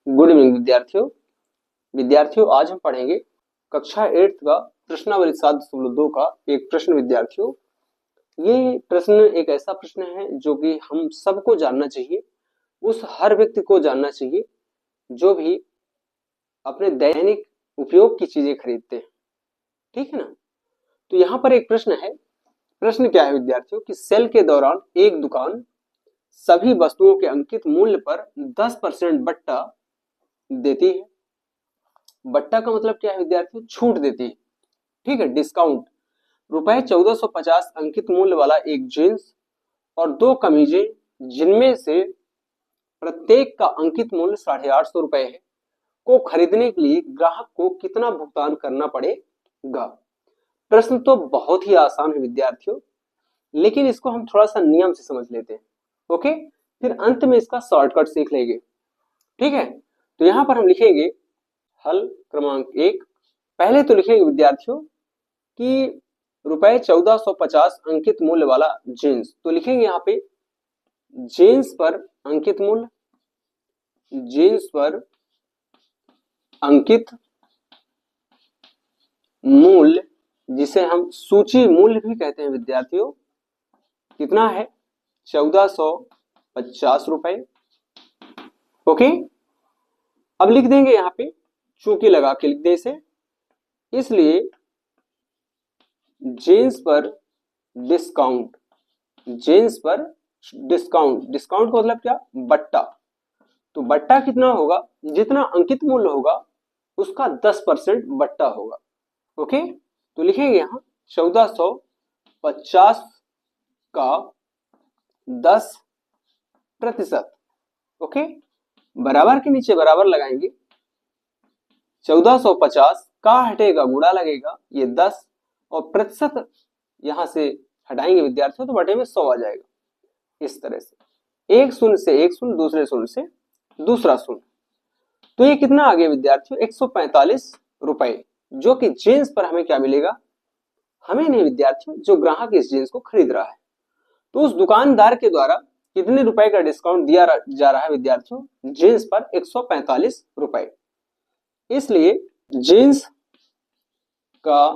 Good evening विद्यार्थियों आज हम पढ़ेंगे कक्षा 8 का प्रश्नावली 7.2 का एक प्रश्न। विद्यार्थियों, ये प्रश्न एक ऐसा प्रश्न है जो कि हम सबको जानना चाहिए, उस हर व्यक्ति को जानना चाहिए जो भी अपने दैनिक उपयोग की चीजें खरीदते हैं। ठीक है ना। तो यहाँ पर एक प्रश्न है। प्रश्न क्या है विद्यार्थियों कि सेल के दौरान एक दुकान सभी वस्तुओं के अंकित मूल्य पर 10% बट्टा देती है। बट्टा का मतलब क्या है विद्यार्थियों? छूट देती है। ठीक है, डिस्काउंट। रुपए 1450 अंकित मूल्य वाला एक जींस और 2 कमीजें जिनमें से प्रत्येक का अंकित मूल्य 850 रुपए है को खरीदने के लिए ग्राहक को कितना भुगतान करना पड़ेगा। प्रश्न तो बहुत ही आसान है विद्यार्थियों, लेकिन इसको हम थोड़ा सा नियम से समझ लेते हैं। ओके, फिर अंत में इसका शॉर्टकट सीख लेंगे। ठीक है, तो यहां पर हम लिखेंगे हल क्रमांक 1। पहले तो लिखेंगे विद्यार्थियों कि रुपए 1450 अंकित मूल्य वाला जींस, तो लिखेंगे यहाँ पे जींस पर अंकित मूल्य, जींस पर अंकित मूल्य जिसे हम सूची मूल्य भी कहते हैं विद्यार्थियों, कितना है? 1450 रुपए। ओके, अब लिख देंगे यहाँ पे चूंकि लगा के लिख दे इसे, इसलिए जींस पर डिस्काउंट, जींस पर डिस्काउंट, डिस्काउंट का मतलब क्या? बट्टा। तो बट्टा कितना होगा? जितना अंकित मूल्य होगा उसका 10% बट्टा होगा। ओके, तो लिखेंगे यहां 1450 का 10%। ओके, बराबर के नीचे बराबर लगाएंगे। 1450 का हटेगा गुणा लगेगा, ये 10 और प्रतिशत यहां से हटाएंगे विद्यार्थियों तो बटे में 100 आ जाएगा। इस तरह से एक शून्य से एक शून्य, दूसरे शून्य से दूसरा शून्य, तो ये कितना आ गया विद्यार्थियों? 145 रुपए, जो कि जींस पर हमें क्या मिलेगा? हमें नहीं विद्यार्थियों, जो ग्राहक इस जींस को खरीद रहा है। तो उस दुकानदार के द्वारा कितने रुपए का डिस्काउंट दिया जा रहा है विद्यार्थियों? जींस पर 145 रुपए। इसलिए जींस का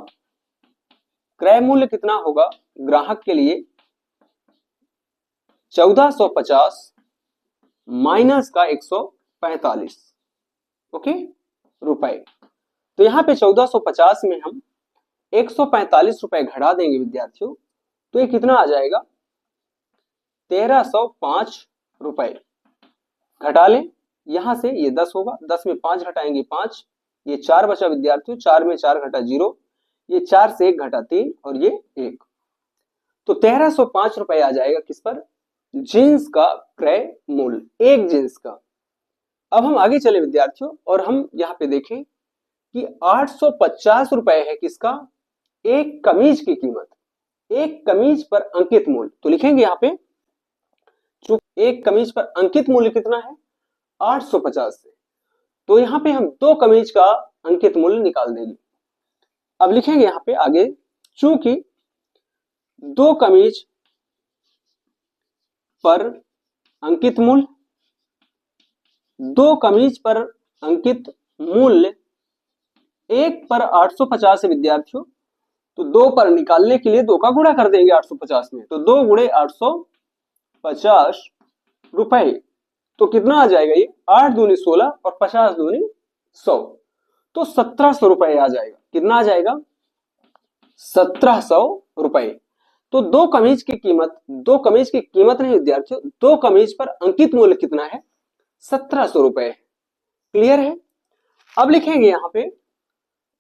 क्रय मूल्य कितना होगा ग्राहक के लिए? 1450 माइनस का 145 ओके रुपए। तो यहां पे 1450 में हम 145 रुपए घटा देंगे विद्यार्थियों, तो ये कितना आ जाएगा? 1305 रुपए। घटा लें, यहां से ये 10 होगा, 10 में 5 घटाएंगे 5, ये 4 बचा विद्यार्थियों, 4 में 4 घटा 0, ये 4 से 1 घटा 3 और ये 1, तो 1305 रुपए आ जाएगा किस पर? जींस का क्रय मूल्य, एक जींस का। अब हम आगे चले विद्यार्थियों और हम यहाँ पे देखें कि 850 रुपए है किसका? एक कमीज की कीमत, एक कमीज पर अंकित मूल्य। तो लिखेंगे यहाँ पे चूंकि एक कमीज पर अंकित मूल्य कितना है? 850 से, तो यहाँ पे हम 2 कमीज का अंकित मूल्य निकाल देंगे। अब लिखेंगे यहाँ पे आगे, चूंकि 2 कमीज पर अंकित मूल्य, 2 कमीज पर अंकित मूल्य एक पर 850 है विद्यार्थियों, तो 2 पर निकालने के लिए 2 का गुणा कर देंगे 850 में, तो 2 गुणे 850 रुपए, तो कितना आ जाएगा ये? 8 दूनी 16 और 50 दूनी 100, तो 1700 रुपए आ जाएगा। कितना आ जाएगा? 1700 रुपए। तो 2 कमीज की कीमत, 2 कमीज की कीमत नहीं विद्यार्थियों, 2 कमीज पर अंकित मूल्य कितना है? 1700 रुपए। क्लियर है? अब लिखेंगे यहां पे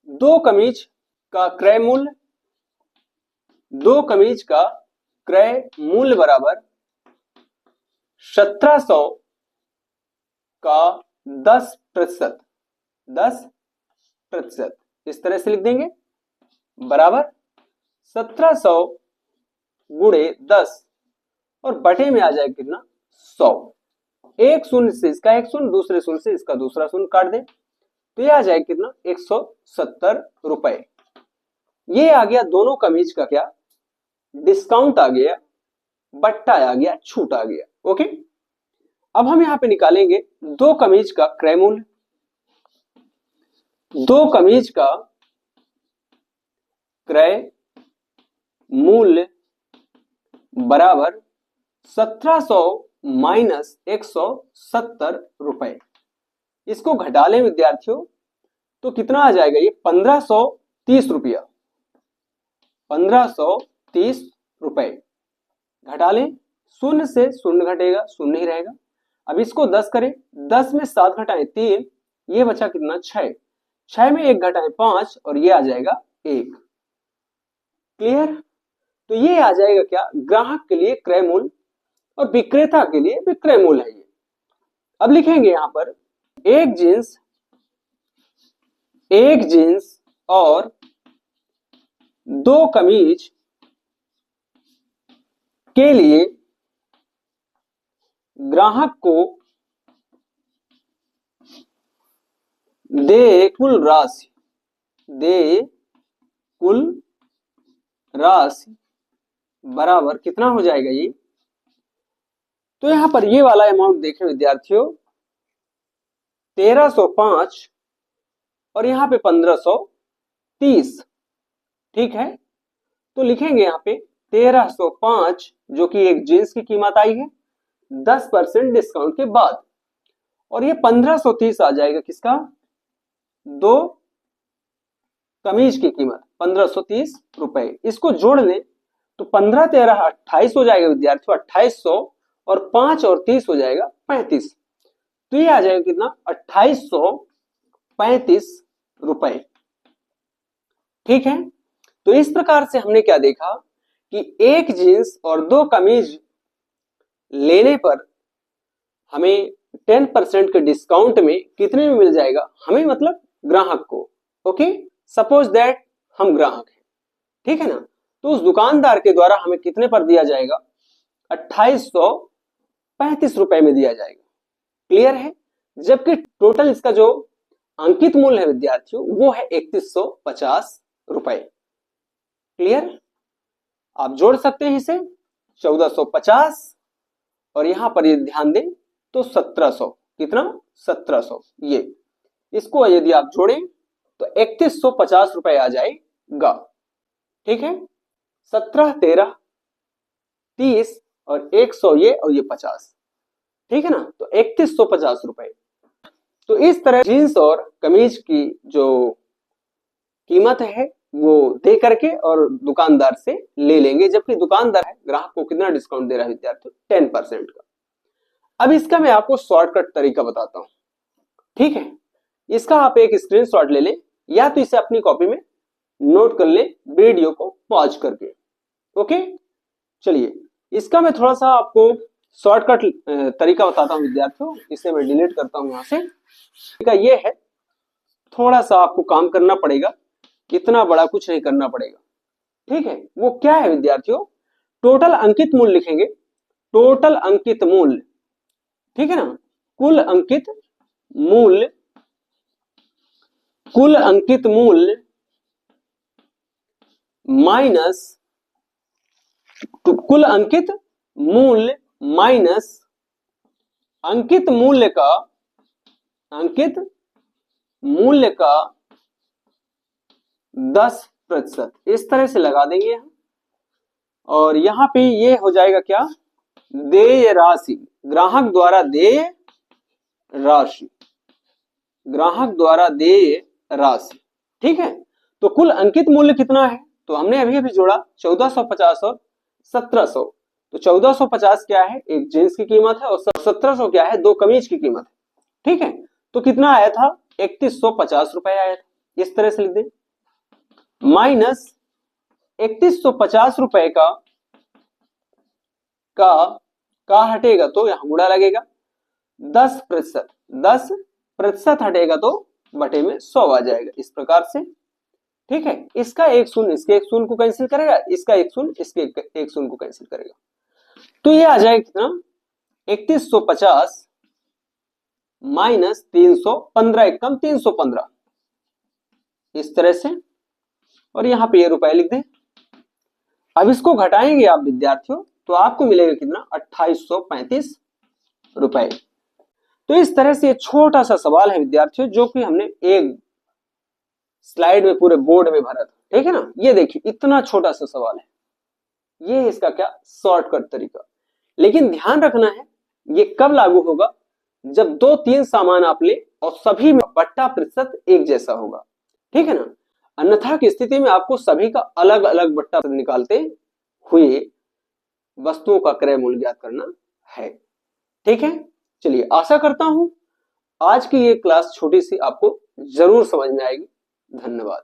2 कमीज का क्रय मूल्य, 2 कमीज का क्रय मूल्य बराबर 1700 का 10%, 10%, इस तरह से लिख देंगे, बराबर 1700 गुणे 10 और बटे में आ जाएगा कितना? 100। एक शून्य से इसका एक शून्य, दूसरे शून्य से इसका दूसरा शून्य काट दें, तो ये आ जाएगा कितना? 170 रुपए। ये आ गया दोनों कमीज का क्या? डिस्काउंट आ गया, बट्टा आ गया, छूट आ गया। ओके, अब हम यहाँ पे निकालेंगे दो कमीज का क्रय मूल्य। दो कमीज का क्रय मूल्य बराबर 1700 माइनस 170 रुपए। इसको घटा लें विद्यार्थियों तो कितना आ जाएगा, ये 1530 रुपया। 1530 रुपए घटा लें, शून्य से शून्य घटेगा, शून्य ही रहेगा। अब इसको 10 करें, 10 में 7 घटाएं 3, ये बचा कितना 6, 6 में 1 घटाएं 5 और ये आ जाएगा 1। क्लियर? तो ये आ जाएगा क्या, ग्राहक के लिए क्रय मूल्य और विक्रेता के लिए विक्रय मूल्य है ये। अब लिखेंगे यहां पर एक जींस और दो कमीज के लिए ग्राहक को दे कुल राशि बराबर कितना हो जाएगा ये। तो यहां पर ये वाला अमाउंट देखें विद्यार्थियों 1305 और यहां पे 1530, ठीक है। तो लिखेंगे यहां पे 1305 जो कि एक जींस की कीमत आई है 10% डिस्काउंट के बाद, और ये 1530 आ जाएगा किसका, दो कमीज की कीमत 1530 रुपए। इसको जोड़ लें तो 15 13 28 हो जाएगा विद्यार्थियों, 2800 और 5 और 30 हो जाएगा 35। तो ये आ जाएगा कितना, 2835 रुपए। ठीक है, तो इस प्रकार से हमने क्या देखा कि एक जींस और दो कमीज लेने पर हमें 10% के डिस्काउंट में कितने में मिल जाएगा, हमें मतलब ग्राहक को। ओके, सपोज दैट हम ग्राहक हैं, ठीक है ना। तो उस दुकानदार के द्वारा हमें कितने पर दिया जाएगा, 2835 रुपए में दिया जाएगा। क्लियर है? जबकि टोटल इसका जो अंकित मूल्य है विद्यार्थियों वो है 3150 रुपए। क्लियर? आप जोड़ सकते हैं इसे 1450 और यहां पर ये ध्यान दें तो 1700, कितना 1700, ये इसको यदि आप जोड़ें तो 3150 रुपए आ जाएगा। ठीक है, 17 13 30 और 100 ये और ये 50, ठीक है ना, तो 3150 रुपए। तो इस तरह जींस और कमीज की जो कीमत है वो दे करके और दुकानदार से ले लेंगे, जबकि दुकानदार है ग्राहक को कितना डिस्काउंट दे रहा है विद्यार्थियों, 10% का। अब इसका मैं आपको शॉर्टकट तरीका बताता हूं, ठीक है। इसका आप एक स्क्रीनशॉट ले लें या तो इसे अपनी कॉपी में नोट कर लें वीडियो को पॉज करके। ओके, चलिए इसका मैं थोड़ा सा आपको शॉर्टकट तरीका बताता हूं विद्यार्थियों। इसे मैं डिलीट करता हूं यहां से। ये है, थोड़ा सा आपको काम करना पड़ेगा, इतना बड़ा कुछ नहीं करना पड़ेगा, ठीक है। वो क्या है विद्यार्थियों, टोटल अंकित मूल्य लिखेंगे, टोटल अंकित मूल्य, ठीक है ना, कुल अंकित मूल्य, कुल अंकित मूल्य माइनस कुल अंकित मूल्य माइनस अंकित मूल्य का 10%, इस तरह से लगा देंगे हम। और यहां पे ये हो जाएगा क्या, देय राशि, ग्राहक द्वारा देय राशि, ग्राहक द्वारा देय राशि, ठीक है। तो कुल अंकित मूल्य कितना है, तो हमने अभी अभी जोड़ा 1450 और 1700। तो 1450 क्या है, एक जींस की कीमत है, और 1700 क्या है, दो कमीज की कीमत है, ठीक है। तो कितना आया था, 3150 रुपए आया था, इस तरह से लिख दें। माइनस 3150 रुपए का हटेगा तो यहां गुणा लगेगा, 10%, 10% हटेगा तो बटे में 100 आ जाएगा, इस प्रकार से, ठीक है। इसका एक शून्य इसके एक शून्य को कैंसिल करेगा, इसका एक शून्य इसके एक शून्य को कैंसिल करेगा, तो ये आ जाएगा कितना, 3150 माइनस 315, एक कम 315, इस तरह से। और यहां पे ये रुपए लिख दें। अब इसको घटाएंगे आप विद्यार्थियों तो आपको मिलेगा कितना, 2835 रुपए। तो इस तरह से छोटा सा सवाल है विद्यार्थियों, जो कि हमने एक स्लाइड में पूरे बोर्ड में भरा था, ठीक है ना। ये देखिए इतना छोटा सा सवाल है, ये है इसका क्या शॉर्टकट तरीका। लेकिन ध्यान रखना है ये कब लागू होगा, जब 2-3 सामान आप ले और सभी में बट्टा प्रतिशत एक जैसा होगा, ठीक है ना। अन्यथा की स्थिति में आपको सभी का अलग अलग बट्टा निकालते हुए वस्तुओं का क्रय मूल्य ज्ञात करना है, ठीक है। चलिए, आशा करता हूं आज की ये क्लास छोटी सी आपको जरूर समझ में आएगी। धन्यवाद।